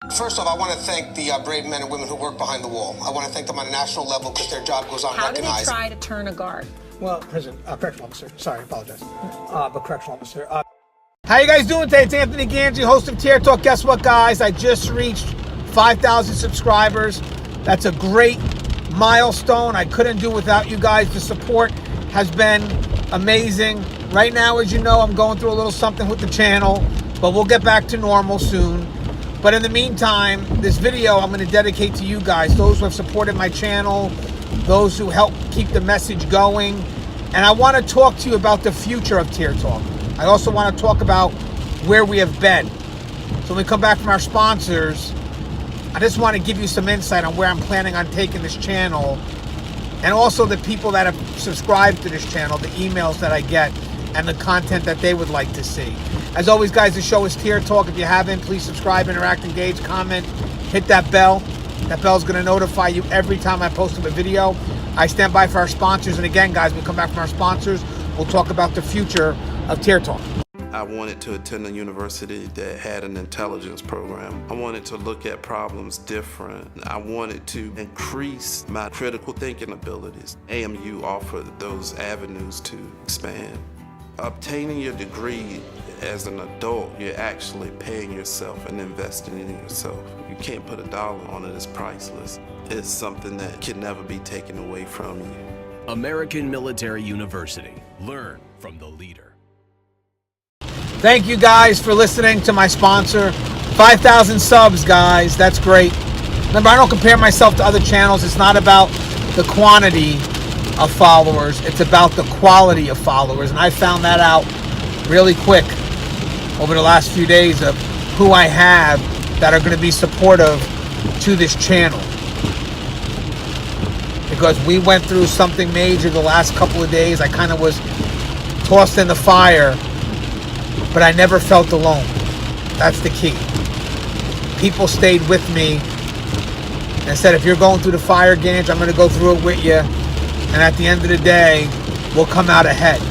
First off, I want to thank the brave men and women who work behind the wall. I want to thank them on a national level because their job goes unrecognized. How do they try to turn a guard? Well, correctional officer. Sorry, I apologize. But correctional officer. How you guys doing today? It's Anthony Ganji, host of Tier Talk. Guess what, guys? I just reached 5,000 subscribers. That's a great milestone. I couldn't do without you guys. The support has been amazing. Right now, as you know, I'm going through a little something with the channel, but we'll get back to normal soon. But in the meantime, this video I'm going to dedicate to you guys, those who have supported my channel, those who help keep the message going. And I want to talk to you about the future of Tier Talk. I also want to talk about where we have been. So when we come back from our sponsors, I just want to give you some insight on where I'm planning on taking this channel, and also the people that have subscribed to this channel, the emails that I get, and the content that they would like to see. As always, guys, the show is Tier Talk. If you haven't, please subscribe, interact, engage, comment, hit that bell. That bell's going to notify you every time I post a video. I stand by for our sponsors. And again, guys, when we come back from our sponsors, we'll talk about the future of Tier Talk. I wanted to attend a university that had an intelligence program. I wanted to look at problems different. I wanted to increase my critical thinking abilities. AMU offered those avenues to expand. Obtaining your degree as an adult, you're actually paying yourself and investing in yourself. You can't put a dollar on it. It's priceless. It's something that can never be taken away from you. American Military University. Learn from the leader. Thank you guys for listening to my sponsor. 5,000 subs, guys. That's great. Remember, I don't compare myself to other channels. It's not about the quantity of followers. It's about the quality of followers. And I found that out really quick over the last few days of who I have that are going to be supportive to this channel. Because we went through something major the last couple of days. I kind of was tossed in the fire, but I never felt alone. That's the key. People stayed with me and said, if you're going through the fire, Ganj, I'm going to go through it with you. And at the end of the day, we'll come out ahead.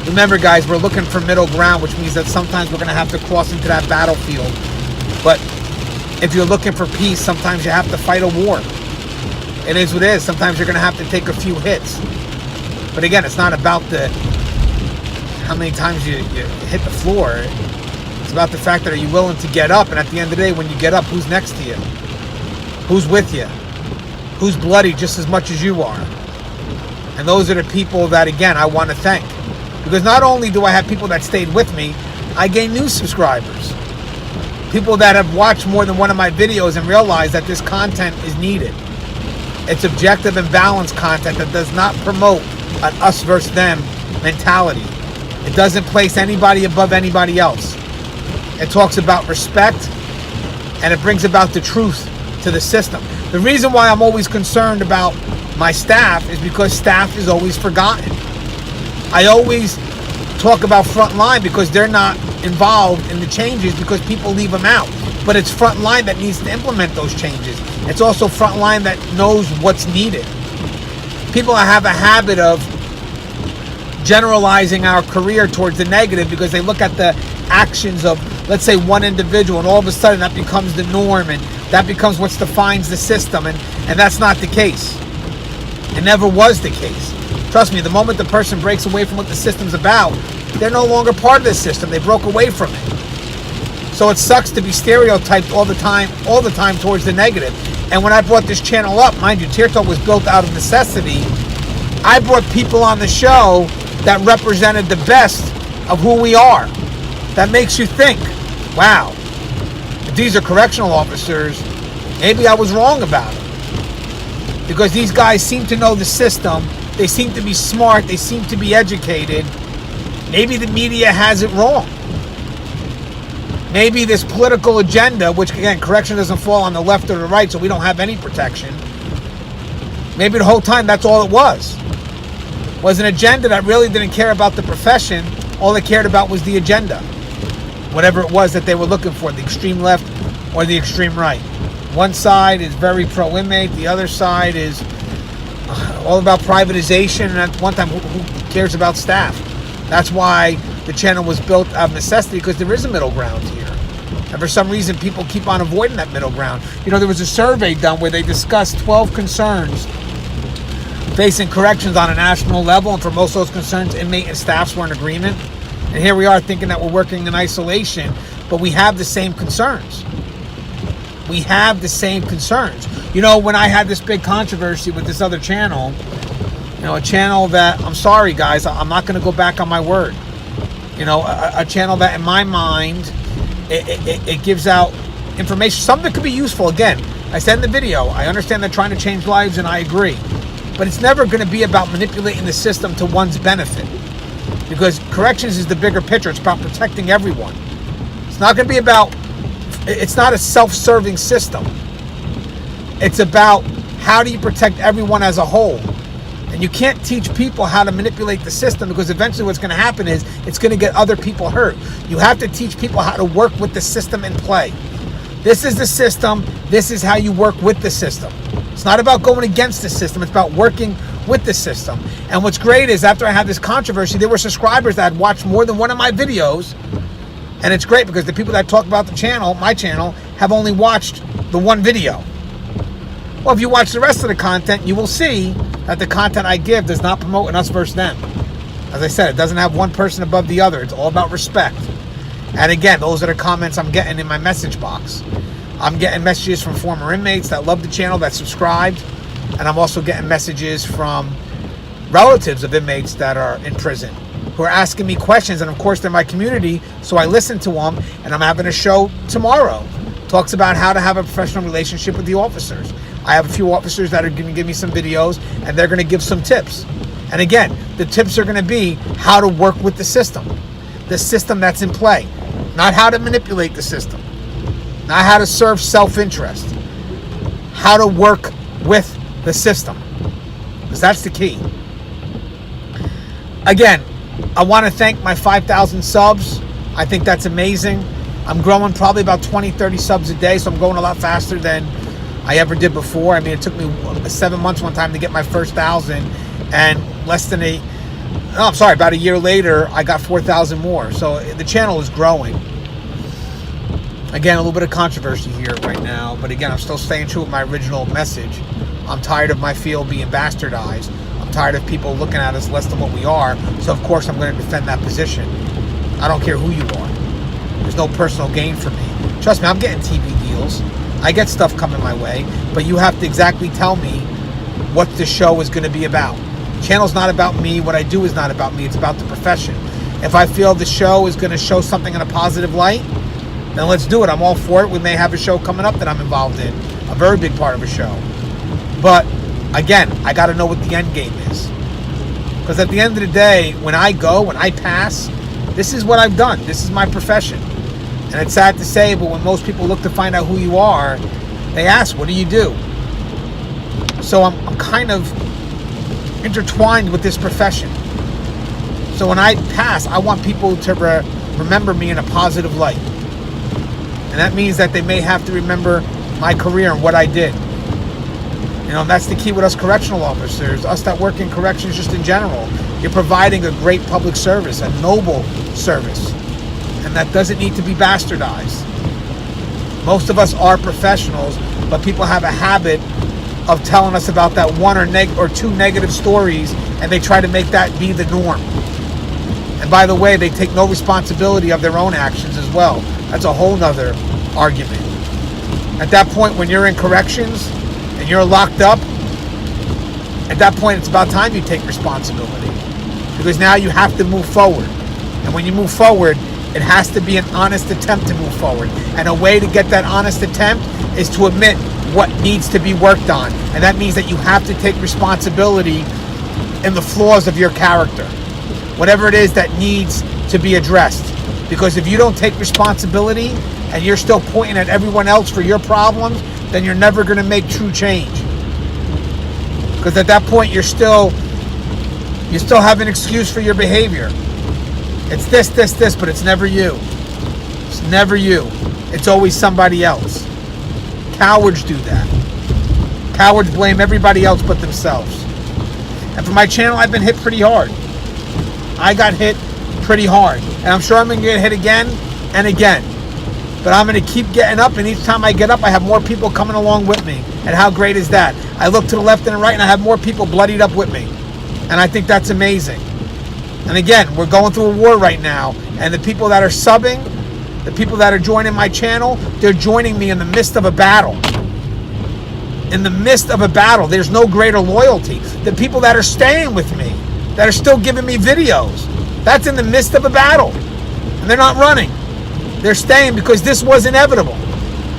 Remember, guys, we're looking for middle ground, which means that sometimes we're going to have to cross into that battlefield. But if you're looking for peace, sometimes you have to fight a war. It is what it is. Sometimes you're going to have to take a few hits. But again, it's not about how many times you hit the floor. It's about the fact that are you willing to get up? And at the end of the day, when you get up, who's next to you? Who's with you? Who's bloody just as much as you are? And those are the people that, again, I want to thank. Because not only do I have people that stayed with me, I gained new subscribers. People that have watched more than one of my videos and realized that this content is needed. It's objective and balanced content that does not promote an us versus them mentality. It doesn't place anybody above anybody else. It talks about respect, and it brings about the truth to the system. The reason why I'm always concerned about my staff is because staff is always forgotten. I always talk about frontline because they're not involved in the changes because people leave them out. But it's frontline that needs to implement those changes. It's also frontline that knows what's needed. People have a habit of generalizing our career towards the negative because they look at the actions of, let's say, one individual, and all of a sudden that becomes the norm, and that becomes what defines the system, and that's not the case. It never was the case. Trust me, the moment the person breaks away from what the system's about, they're no longer part of the system. They broke away from it. So it sucks to be stereotyped all the time towards the negative. And when I brought this channel up, mind you, Tier Talk was built out of necessity. I brought people on the show that represented the best of who we are. That makes you think, wow, if these are correctional officers, maybe I was wrong about it. Because these guys seem to know the system. They seem to be smart. They seem to be educated. Maybe the media has it wrong. Maybe this political agenda, which again, correction doesn't fall on the left or the right, so we don't have any protection. Maybe the whole time that's all it was an agenda that really didn't care about the profession. All they cared about was the agenda. Whatever it was that they were looking for, the extreme left or the extreme right. One side is very pro-inmate, the other side is all about privatization, and at one time, who cares about staff? That's why the channel was built out of necessity, because there is a middle ground here. And for some reason, people keep on avoiding that middle ground. You know, there was a survey done where they discussed 12 concerns facing corrections on a national level, and for most of those concerns, inmate and staffs were in agreement. And here we are thinking that we're working in isolation, but we have the same concerns. We have the same concerns. You know, when I had this big controversy with this other channel, you know, a channel that, I'm sorry guys, I'm not going to go back on my word. You know, a channel that in my mind, it gives out information, something that could be useful. Again, I said in the video, I understand they're trying to change lives, and I agree. But it's never going to be about manipulating the system to one's benefit. Because corrections is the bigger picture. It's about protecting everyone. It's not going to be about, it's not a self-serving system. It's about how do you protect everyone as a whole. And you can't teach people how to manipulate the system, because eventually what's going to happen is it's going to get other people hurt. You have to teach people how to work with the system in play. This is the system. This is how you work with the system. It's not about going against the system. It's about working with the system. And what's great is after I had this controversy, there were subscribers that had watched more than one of my videos. And it's great because the people that talk about the channel, my channel, have only watched the one video. Well, if you watch the rest of the content, you will see that the content I give does not promote an us versus them. As I said, it doesn't have one person above the other. It's all about respect. And again, those are the comments I'm getting in my message box. I'm getting messages from former inmates that love the channel, that subscribed. And I'm also getting messages from relatives of inmates that are in prison who are asking me questions. And of course, they're my community, so I listen to them. And I'm having a show tomorrow. Talks about how to have a professional relationship with the officers. I have a few officers that are going to give me some videos, and they're going to give some tips. And again, the tips are going to be how to work with the system that's in play. Not how to manipulate the system. Not how to serve self-interest. How to work with the system. Because that's the key. Again, I want to thank my 5,000 subs. I think that's amazing. I'm growing probably about 20, 30 subs a day, so I'm going a lot faster than I ever did before. I mean, it took me 7 months one time to get my first 1,000, and about a year later, I got 4,000 more. So the channel is growing. Again, a little bit of controversy here right now, but again, I'm still staying true with my original message. I'm tired of my field being bastardized. I'm tired of people looking at us less than what we are. So of course, I'm going to defend that position. I don't care who you are. There's no personal gain for me. Trust me, I'm getting TV deals. I get stuff coming my way, but you have to exactly tell me what the show is going to be about. The channel's not about me. What I do is not about me. It's about the profession. If I feel the show is going to show something in a positive light, then let's do it. I'm all for it. We may have a show coming up that I'm involved in, a very big part of a show. But again, I got to know what the end game is. Because at the end of the day, when I pass, this is what I've done. This is my profession. And it's sad to say, but when most people look to find out who you are, they ask, what do you do? So I'm kind of intertwined with this profession. So when I pass, I want people to remember me in a positive light. And that means that they may have to remember my career and what I did. You know, and that's the key with us correctional officers, us that work in corrections just in general. You're providing a great public service, a noble service. And that doesn't need to be bastardized. Most of us are professionals, but people have a habit of telling us about that one or two negative stories, and they try to make that be the norm. And by the way, they take no responsibility of their own actions as well. That's a whole nother argument. At that point, when you're in corrections and you're locked up, at that point, it's about time you take responsibility. Because now you have to move forward. And when you move forward, it has to be an honest attempt to move forward. And a way to get that honest attempt is to admit what needs to be worked on. And that means that you have to take responsibility in the flaws of your character. Whatever it is that needs to be addressed. Because if you don't take responsibility and you're still pointing at everyone else for your problems, then you're never going to make true change. Because at that point, you still have an excuse for your behavior. It's this, but it's never you. It's never you. It's always somebody else. Cowards do that. Cowards blame everybody else but themselves. And for my channel, I've been hit pretty hard. I got hit pretty hard. And I'm sure I'm going to get hit again and again. But I'm going to keep getting up, and each time I get up, I have more people coming along with me. And how great is that? I look to the left and the right, and I have more people bloodied up with me. And I think that's amazing. And again, we're going through a war right now, and the people that are subbing, the people that are joining my channel, they're joining me in the midst of a battle. In the midst of a battle, there's no greater loyalty. The people that are staying with me, that are still giving me videos, that's in the midst of a battle. And they're not running. They're staying because this was inevitable.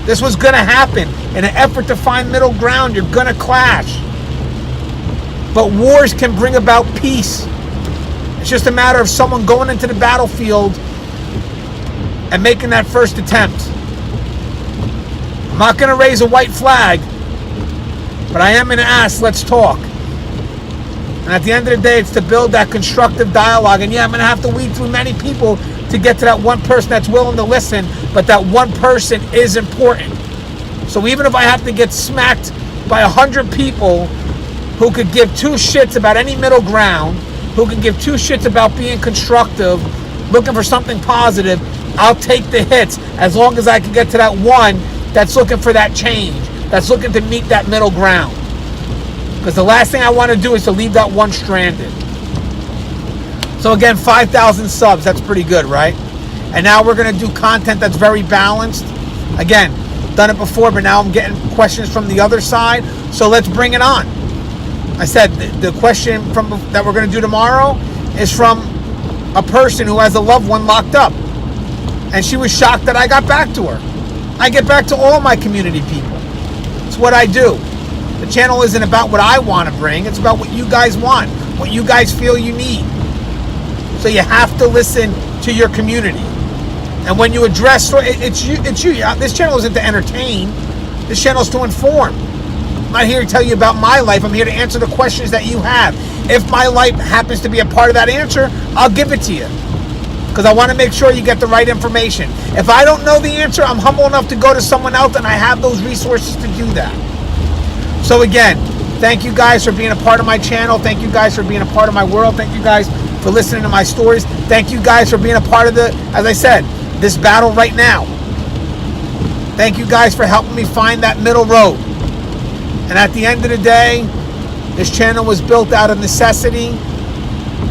This was going to happen. In an effort to find middle ground, you're going to clash. But wars can bring about peace. It's just a matter of someone going into the battlefield and making that first attempt. I'm not going to raise a white flag, but I am going to ask, let's talk. And at the end of the day, it's to build that constructive dialogue. And yeah, I'm going to have to weed through many people to get to that one person that's willing to listen, but that one person is important. So even if I have to get smacked by 100 people who could give two shits about any middle ground, who can give two shits about being constructive, looking for something positive, I'll take the hits as long as I can get to that one that's looking for that change, that's looking to meet that middle ground. Because the last thing I want to do is to leave that one stranded. So again, 5,000 subs, that's pretty good, right? And now we're going to do content that's very balanced. Again, done it before, but now I'm getting questions from the other side. So let's bring it on. I said the question that we're going to do tomorrow is from a person who has a loved one locked up. And she was shocked that I got back to her. I get back to all my community people. It's what I do. The channel isn't about what I want to bring. It's about what you guys want, what you guys feel you need. So you have to listen to your community. And when you address, it's you. This channel isn't to entertain. This channel is to inform. I'm not here to tell you about my life. I'm here to answer the questions that you have. If my life happens to be a part of that answer, I'll give it to you. Because I want to make sure you get the right information. If I don't know the answer, I'm humble enough to go to someone else, and I have those resources to do that. So again, thank you guys for being a part of my channel. Thank you guys for being a part of my world. Thank you guys for listening to my stories. Thank you guys for being a part of as I said, this battle right now. Thank you guys for helping me find that middle road. And at the end of the day, this channel was built out of necessity.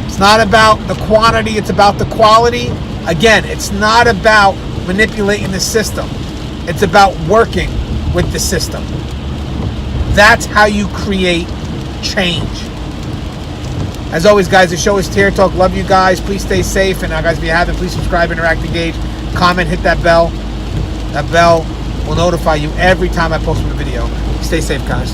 It's not about the quantity, it's about the quality. Again, it's not about manipulating the system. It's about working with the system. That's how you create change. As always, guys, the show is Tear Talk. Love you guys. Please stay safe. And now, guys, if you haven't, please subscribe, interact, engage, comment, hit that bell. That bell will notify you every time I post a video. Stay safe, guys.